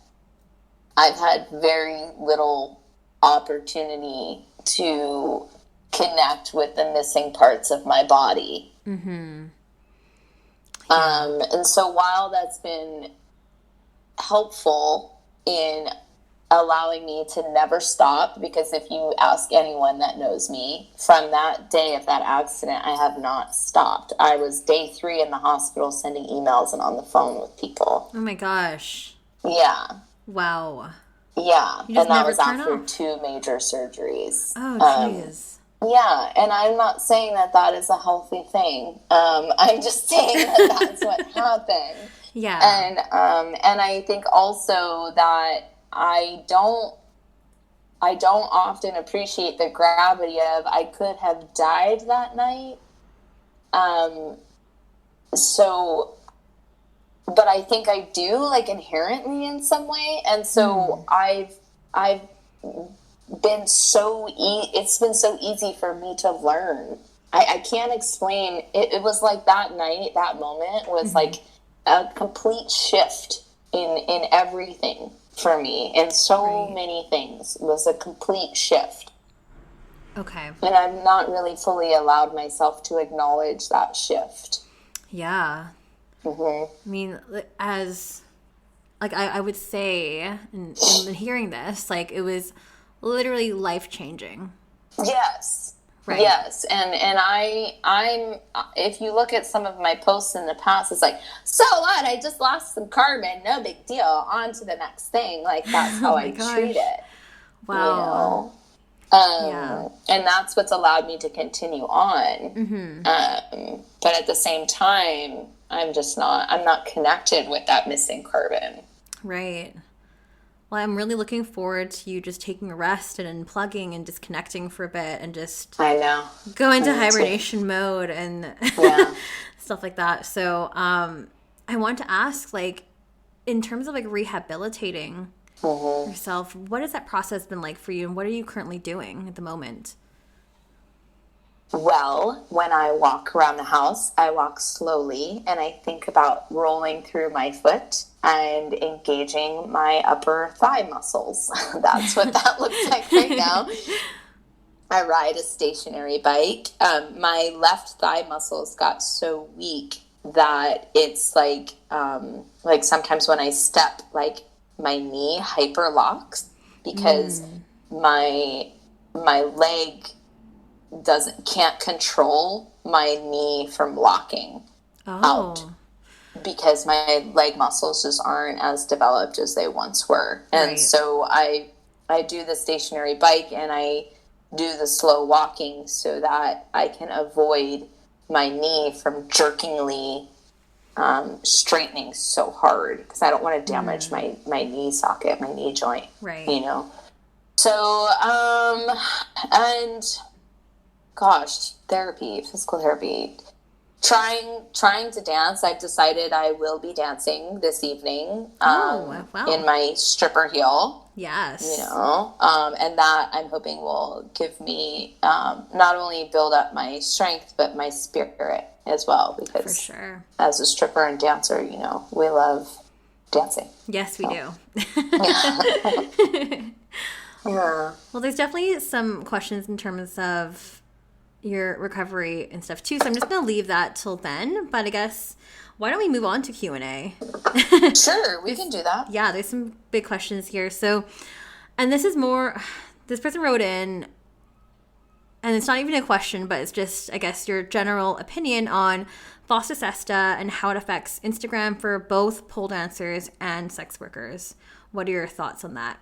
I've had very little opportunity to connect with the missing parts of my body. And so while that's been helpful in allowing me to never stop, because if you ask anyone that knows me, from that day of that accident, I have not stopped. I was day 3 in the hospital sending emails and on the phone with people. Oh my gosh. Yeah. Wow. Yeah, You just and that never was turn after off. 2 major surgeries. Oh, jeez. Yeah, and I'm not saying that that is a healthy thing. I'm just saying that that's what happened. Yeah. And I think also that I don't often appreciate the gravity of I could have died that night. So, but I think I do, like, inherently in some way, and so I've been it's been so easy for me to learn. I can't explain. It was like that night, that moment was like a complete shift in everything for me, and so many things was a complete shift. Okay. And I've not really fully allowed myself to acknowledge that shift. Yeah. I mean, as, like, I would say, in hearing this, like, it was literally life-changing. Yes. Right. Yes. And I'm, if you look at some of my posts in the past, it's like, so what? I just lost some carbon. No big deal. On to the next thing. Like, that's how I treat it. Wow. You know? And that's what's allowed me to continue on. But at the same time, I'm not connected with that missing carbon. Right. Well, I'm really looking forward to you just taking a rest and unplugging and disconnecting for a bit and just I know. Go into hibernation mode and stuff like that. So I want to ask, like, in terms of, like, rehabilitating yourself, what has that process been like for you, and what are you currently doing at the moment? Well, when I walk around the house, I walk slowly, and I think about rolling through my foot and engaging my upper thigh muscles. That's what that looks like right now. I ride a stationary bike. My left thigh muscles got so weak that it's like sometimes when I step, like, my knee hyperlocks because my leg can't control my knee from locking out because my leg muscles just aren't as developed as they once were. And so I do the stationary bike and I do the slow walking so that I can avoid my knee from jerkingly straightening so hard because I don't want to damage my knee socket, my knee joint, you know? So, and gosh, physical therapy, trying to dance. I've decided I will be dancing this evening, in my stripper heel. Yes. You know, and that I'm hoping will give me, not only build up my strength, but my spirit as well. Because for sure, as a stripper and dancer, you know, we love dancing. Yes, we do. Yeah. Well, there's definitely some questions in terms of your recovery and stuff too. So I'm just going to leave that till then. But I guess, why don't we move on to Q&A? Sure, we can do that. Yeah, there's some big questions here. So, and this is more, this person wrote in, and it's not even a question, but it's just, I guess, your general opinion on FOSTA-SESTA and how it affects Instagram for both pole dancers and sex workers. What are your thoughts on that?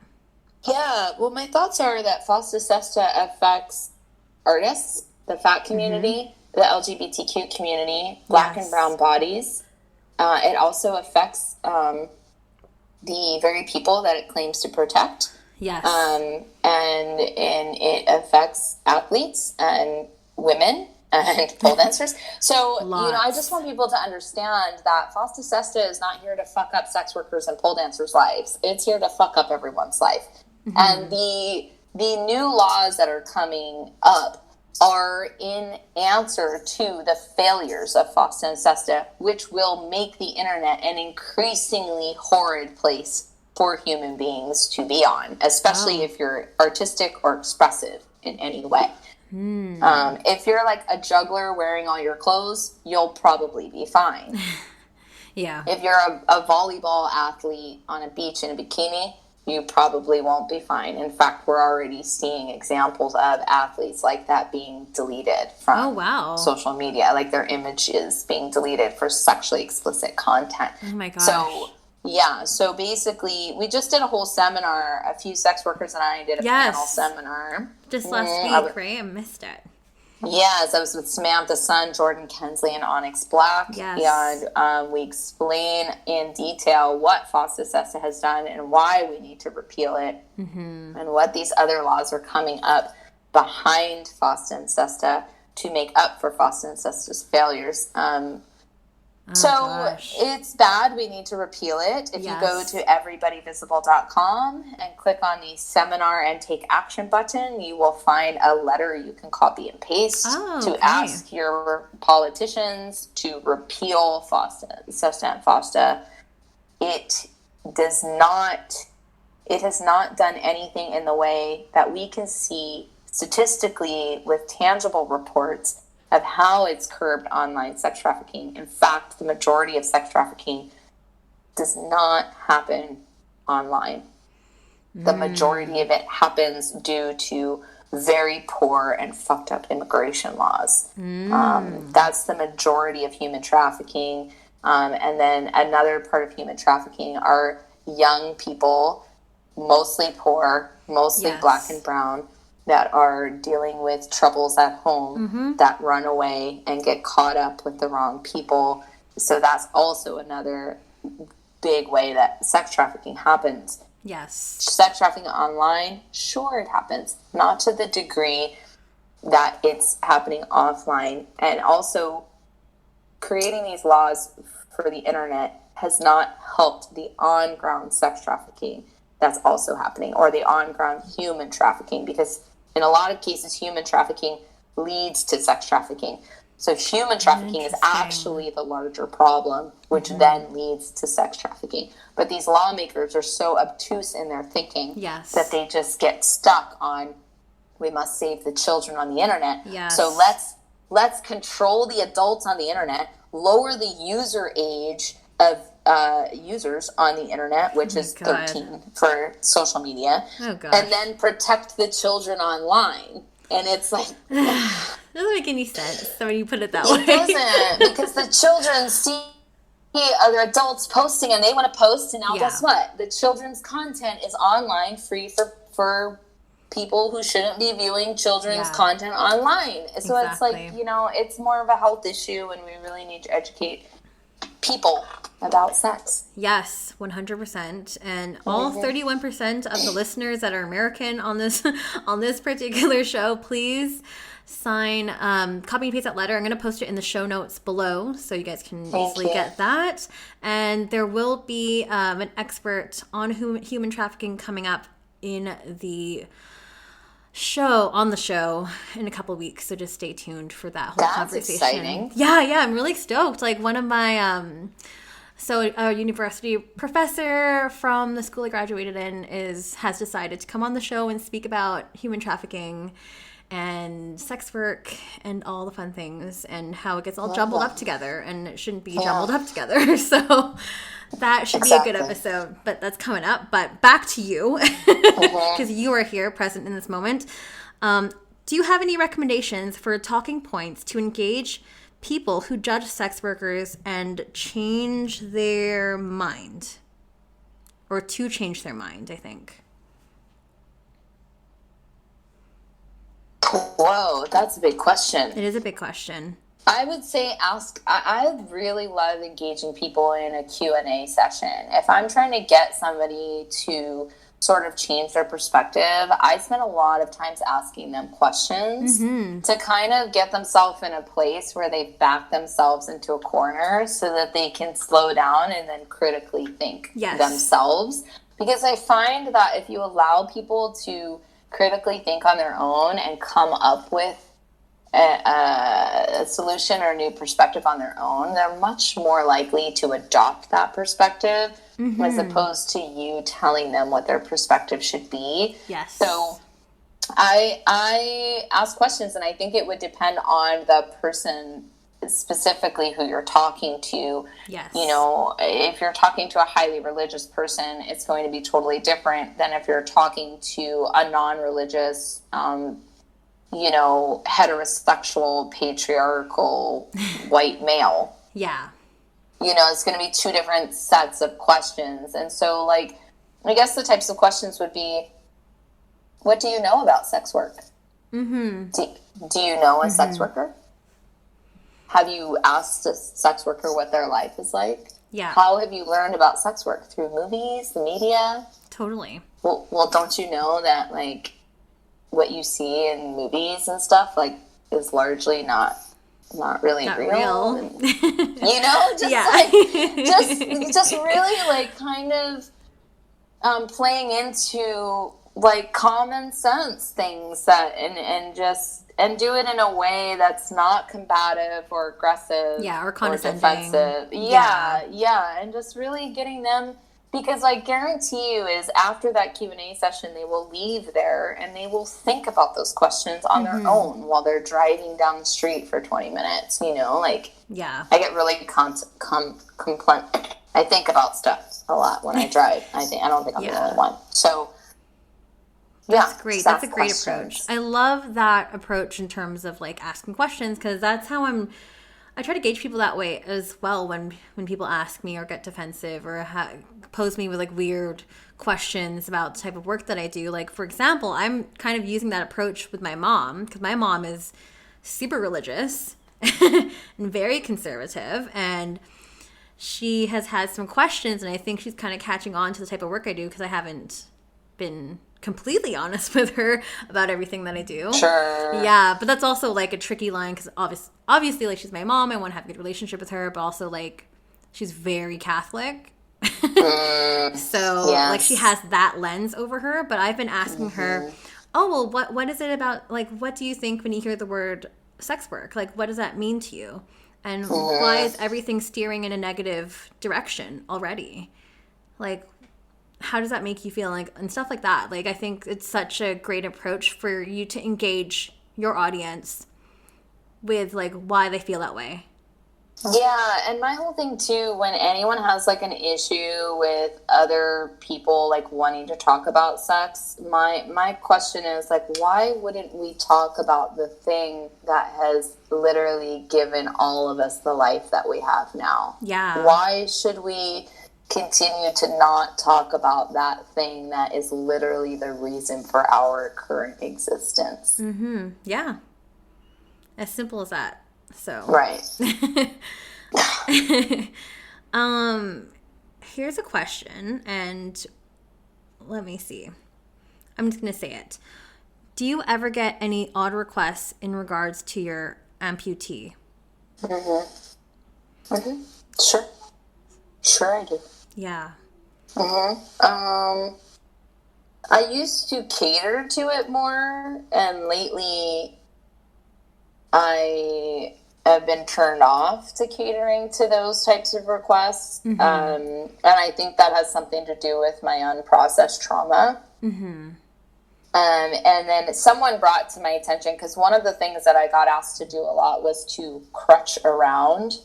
Yeah, well, my thoughts are that FOSTA-SESTA affects artists, the fat community, the LGBTQ community, Black and brown bodies. It also affects the very people that it claims to protect. Yes. And it affects athletes and women and pole dancers. So, you know, I just want people to understand that FOSTA-SESTA is not here to fuck up sex workers and pole dancers' lives. It's here to fuck up everyone's life. And the new laws that are coming up are in answer to the failures of FOSTA and SESTA, which will make the internet an increasingly horrid place for human beings to be on, especially if you're artistic or expressive in any way. If you're like a juggler wearing all your clothes, you'll probably be fine. If you're a volleyball athlete on a beach in a bikini, you probably won't be fine. In fact, we're already seeing examples of athletes like that being deleted from social media, like their images being deleted for sexually explicit content. Oh my gosh. So Yeah, so basically, we just did a whole seminar. A few sex workers and I did a panel seminar. Just last week, right? I missed it. Yes, I was with Samantha Sun, Jordan Kensley, and Onyx Black. Yes. And we explain in detail what FOSTA SESTA has done and why we need to repeal it, and what these other laws are coming up behind FOSTA and SESTA to make up for FOSTA and SESTA's failures. It's bad. We need to repeal it. If you go to everybodyvisible.com and click on the seminar and take action button, you will find a letter you can copy and paste to ask your politicians to repeal FOSTA, SESTA, and FOSTA. It has not done anything in the way that we can see statistically with tangible reports of how it's curbed online sex trafficking. In fact, the majority of sex trafficking does not happen online. The majority of it happens due to very poor and fucked up immigration laws. That's the majority of human trafficking. And then another part of human trafficking are young people, mostly poor, mostly Black and brown, that are dealing with troubles at home, that run away and get caught up with the wrong people. So that's also another big way that sex trafficking happens. Yes. Sex trafficking online, sure, it happens. Not to the degree that it's happening offline. And also, creating these laws for the internet has not helped the on-ground sex trafficking that's also happening, or the on-ground human trafficking, because in a lot of cases, human trafficking leads to sex trafficking. So human trafficking is actually the larger problem, which then leads to sex trafficking. But these lawmakers are so obtuse in their thinking that they just get stuck on, we must save the children on the internet. So let's control the adults on the internet, lower the user age of users on the internet, which is 13 for social media, and then protect the children online. And it's like, doesn't make any sense. So when you put it that way, it doesn't, because the children see other adults posting and they want to post, and now guess what? The children's content is online, free for people who shouldn't be viewing children's content online. So it's like, it's more of a health issue, and we really need to educate people about sex. Yes, 100%. And all 31% of the listeners that are American on this particular show, please sign, copy and paste that letter. I'm going to post it in the show notes below so you guys can easily get that. And there will be an expert on human trafficking coming up in the show in a couple of weeks, so just stay tuned for that whole conversation. Exciting. Yeah, I'm really stoked. Like, one of my a university professor from the school I graduated in has decided to come on the show and speak about human trafficking and sex work and all the fun things, and how it gets all jumbled up together, and it shouldn't be jumbled up together. So that should be a good episode, but that's coming up. But back to you, because you are here present in this moment. Do you have any recommendations for talking points to engage people who judge sex workers and change their mind? Or to change their mind, I think. Whoa, that's a big question. It is a big question. I would say I really love engaging people in a Q&A session. If I'm trying to get somebody to sort of change their perspective, I spend a lot of times asking them questions to kind of get themselves in a place where they back themselves into a corner so that they can slow down and then critically think themselves. Because I find that if you allow people to critically think on their own and come up with a solution or a new perspective on their own, they're much more likely to adopt that perspective as opposed to you telling them what their perspective should be. Yes. So I ask questions, and I think it would depend on the person specifically who you're talking to. Yes. If you're talking to a highly religious person, it's going to be totally different than if you're talking to a non-religious heterosexual, patriarchal white male. Yeah. it's going to be two different sets of questions. And so, like, I guess the types of questions would be, what do you know about sex work? Mm-hmm. Do you know a sex worker? Have you asked a sex worker what their life is like? Yeah. How have you learned about sex work? Through movies, the media? Totally. Well, don't you know that, like, what you see in movies and stuff, like, is largely not really real. And, just yeah. like just really, like, kind of playing into, like, common sense things that and do it in a way that's not combative or aggressive, or condescending, or defensive. Yeah, and just really getting them. Because I guarantee you is after that Q&A session, they will leave there and they will think about those questions on their own while they're driving down the street for 20 minutes, like, I get really I think about stuff a lot when I drive. I don't think I'm the only one. So, that's great. That's a great approach. I love that approach in terms of, like, asking questions, because that's how I try to gauge people that way as well when people ask me or get defensive or pose me with, like, weird questions about the type of work that I do. Like, for example, I'm kind of using that approach with my mom, because my mom is super religious and very conservative, and she has had some questions, and I think she's kind of catching on to the type of work I do because I haven't been completely honest with her about everything that I do. Sure. Yeah, but that's also, like, a tricky line because obviously, like, she's my mom. I want to have a good relationship with her, but also, like, she's very Catholic. So, like, she has that lens over her. But I've been asking her, oh, well, what is it about, like, what do you think when you hear the word sex work? Like, what does that mean to you? And why is everything steering in a negative direction already? Like, how does that make you feel, like, and stuff like that. Like, I think it's such a great approach for you to engage your audience with, like, why they feel that way. Yeah, and my whole thing too, when anyone has, like, an issue with other people, like, wanting to talk about sex, my question is, like, why wouldn't we talk about the thing that has literally given all of us the life that we have now? Yeah. Why should we continue to not talk about that thing that is literally the reason for our current existence? Mm-hmm. Yeah. As simple as that. So. Right. Here's a question, and let me see. I'm just going to say it. Do you ever get any odd requests in regards to your amputee? Sure I do. Yeah. I used to cater to it more, and lately I have been turned off to catering to those types of requests. And I think that has something to do with my unprocessed trauma. And then someone brought to my attention, because one of the things that I got asked to do a lot was to crutch around.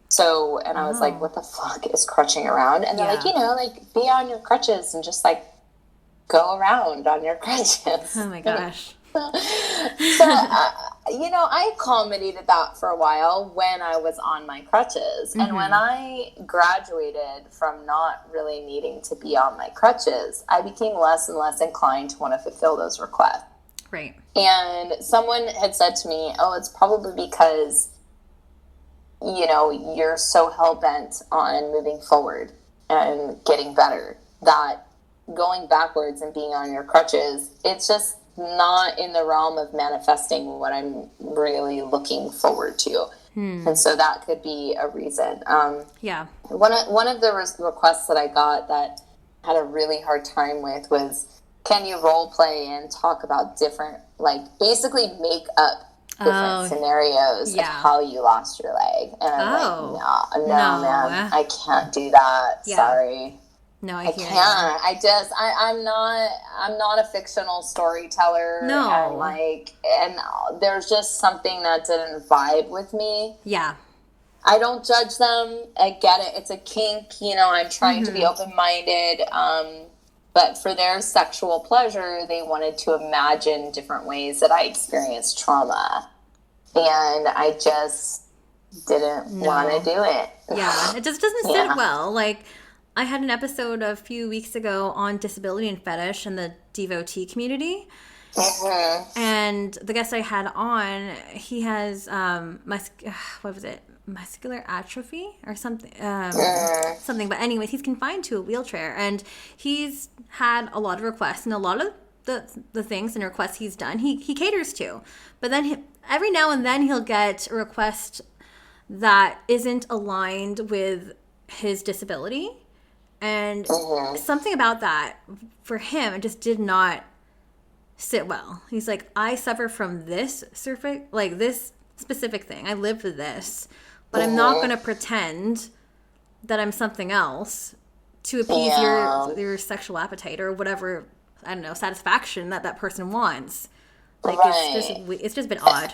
So, and I was like, what the fuck is crutching around? And they're like, like, be on your crutches and just, like, go around on your crutches. Oh my gosh. So, I accommodated that for a while when I was on my crutches. And when I graduated from not really needing to be on my crutches, I became less and less inclined to want to fulfill those requests. Right. And someone had said to me, oh, it's probably because, you're so hell-bent on moving forward and getting better that going backwards and being on your crutches, it's just not in the realm of manifesting what I'm really looking forward to. And so that could be a reason. One of the requests that I got that I had a really hard time with was, can you role play and talk about different, like, basically make up different scenarios of how you lost your leg? And I'm like, no, man, I can't do that. Sorry. No, I can't. I'm not a fictional storyteller. No. And there's just something that didn't vibe with me. Yeah. I don't judge them. I get it. It's a kink. I'm trying to be open-minded. But for their sexual pleasure, they wanted to imagine different ways that I experienced trauma. And I just didn't want to do it. Yeah, it just doesn't sit well. Like, I had an episode a few weeks ago on disability and fetish in the devotee community. Mm-hmm. And the guest I had on, he has what was it? Muscular atrophy or something. Something. But anyways, he's confined to a wheelchair, and he's had a lot of requests, and a lot of the things and requests he's done, he caters to. But then every now and then he'll get a request that isn't aligned with his disability. And something about that, for him, it just did not sit well. He's like, I suffer from this this specific thing. I live with this. But I'm not going to pretend that I'm something else to appease your sexual appetite or whatever, I don't know, satisfaction that person wants. Like, it's just been odd.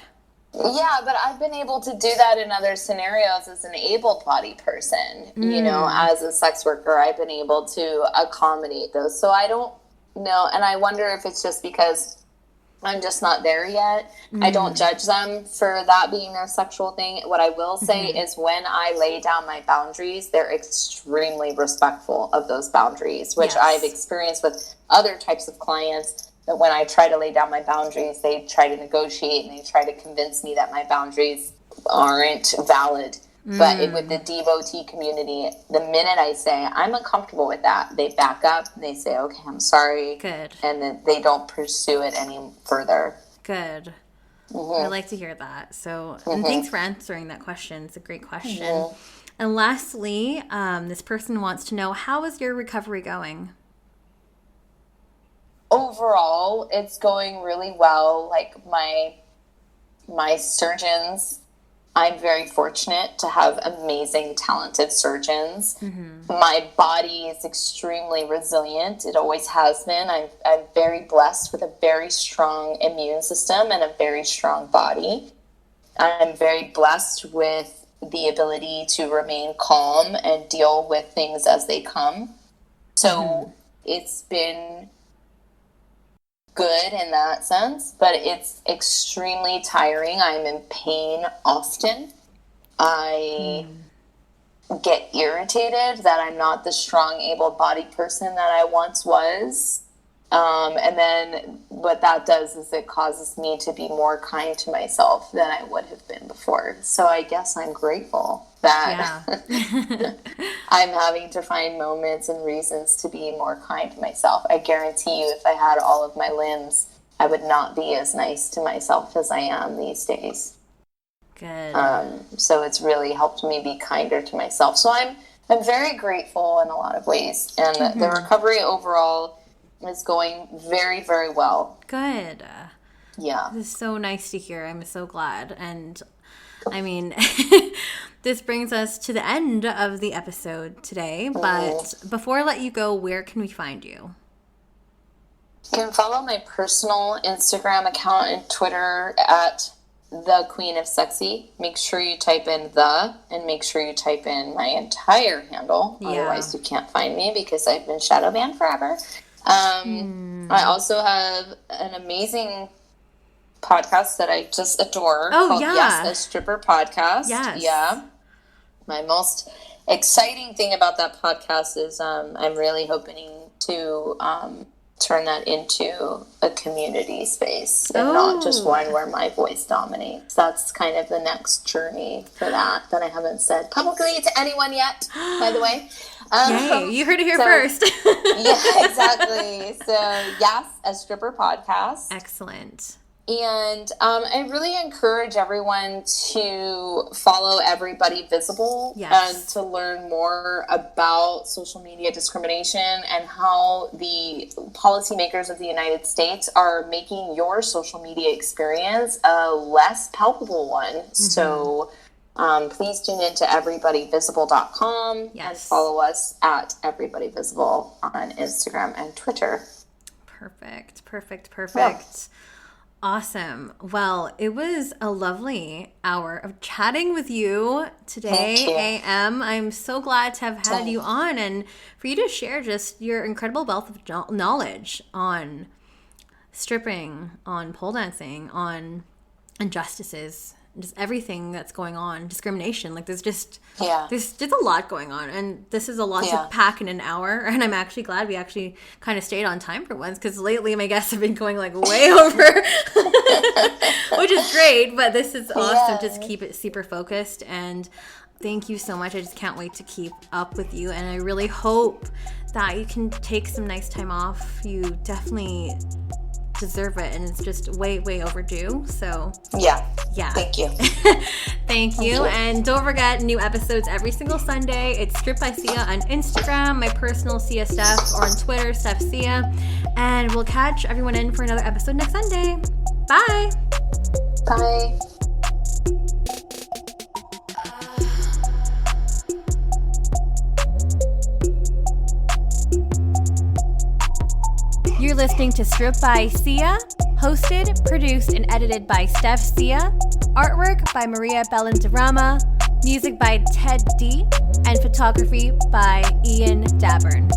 Yeah, but I've been able to do that in other scenarios as an able-bodied person. You know, as a sex worker, I've been able to accommodate those. So I don't know, and I wonder if it's just because I'm just not there yet. I don't judge them for that being their sexual thing. What I will say is when I lay down my boundaries, they're extremely respectful of those boundaries, which I've experienced with other types of clients. That when I try to lay down my boundaries, they try to negotiate and they try to convince me that my boundaries aren't valid. But with the devotee community, the minute I say, I'm uncomfortable with that, they back up and they say, okay, I'm sorry. Good. And then they don't pursue it any further. Good. I like to hear that. So and thanks for answering that question. It's a great question. And lastly, this person wants to know, how is your recovery going? Overall, it's going really well. Like my surgeons, I'm very fortunate to have amazing, talented surgeons. My body is extremely resilient. It always has been. I'm very blessed with a very strong immune system and a very strong body. I'm very blessed with the ability to remain calm and deal with things as they come. So it's been good in that sense, but it's extremely tiring. I'm in pain often. I get irritated that I'm not the strong, able-bodied person that I once was. And then what that does is it causes me to be more kind to myself than I would have been before. So I guess I'm grateful that I'm having to find moments and reasons to be more kind to myself. I guarantee you, if I had all of my limbs, I would not be as nice to myself as I am these days. Good. So it's really helped me be kinder to myself. So I'm very grateful in a lot of ways. And the recovery overall is going very, very well. Good. Yeah. This is so nice to hear. I'm so glad. And I mean, this brings us to the end of the episode today. But before I let you go, where can we find you? You can follow my personal Instagram account and Twitter at The Queen of Sexy. Make sure you type in the, and make sure you type in my entire handle. Otherwise, you can't find me because I've been shadow banned forever. I also have an amazing podcast that I just adore called Yes, a Stripper Podcast. Yes. Yeah. My most exciting thing about that podcast is I'm really hoping to turn that into a community space and not just one where my voice dominates. That's kind of the next journey for that I haven't said publicly to anyone yet, by the way. Yay, you heard it here first. Yeah, exactly. So, yes, a stripper podcast. Excellent. And I really encourage everyone to follow Everybody Visible and to learn more about social media discrimination and how the policymakers of the United States are making your social media experience a less palpable one. So please tune in to everybodyvisible.com and follow us at everybodyvisible on Instagram and Twitter. Perfect. Yeah. Awesome. Well, it was a lovely hour of chatting with you today, AM. I'm so glad to have had you on and for you to share just your incredible wealth of knowledge on stripping, on pole dancing, on injustices just everything that's going on, discrimination. Like there's just there's a lot going on, and this is a lot to pack in an hour. And I'm actually glad we actually kind of stayed on time for once, because lately my guests have been going like way over, which is great. But this is awesome. Just keep it super focused, and thank you so much. I just can't wait to keep up with you, and I really hope that you can take some nice time off. You definitely deserve it, and it's just way overdue. So yeah, thank you. Thank you. And don't forget, new episodes every single Sunday. It's Strip by Sia on Instagram, my personal Sia Steph, or on Twitter, Steph Sia. And we'll catch everyone in for another episode next Sunday. Bye. You're listening to Strip by Sia, hosted, produced, and edited by Steph Sia, artwork by Maria Bellandarama, music by Ted D, and photography by Ian Dabern.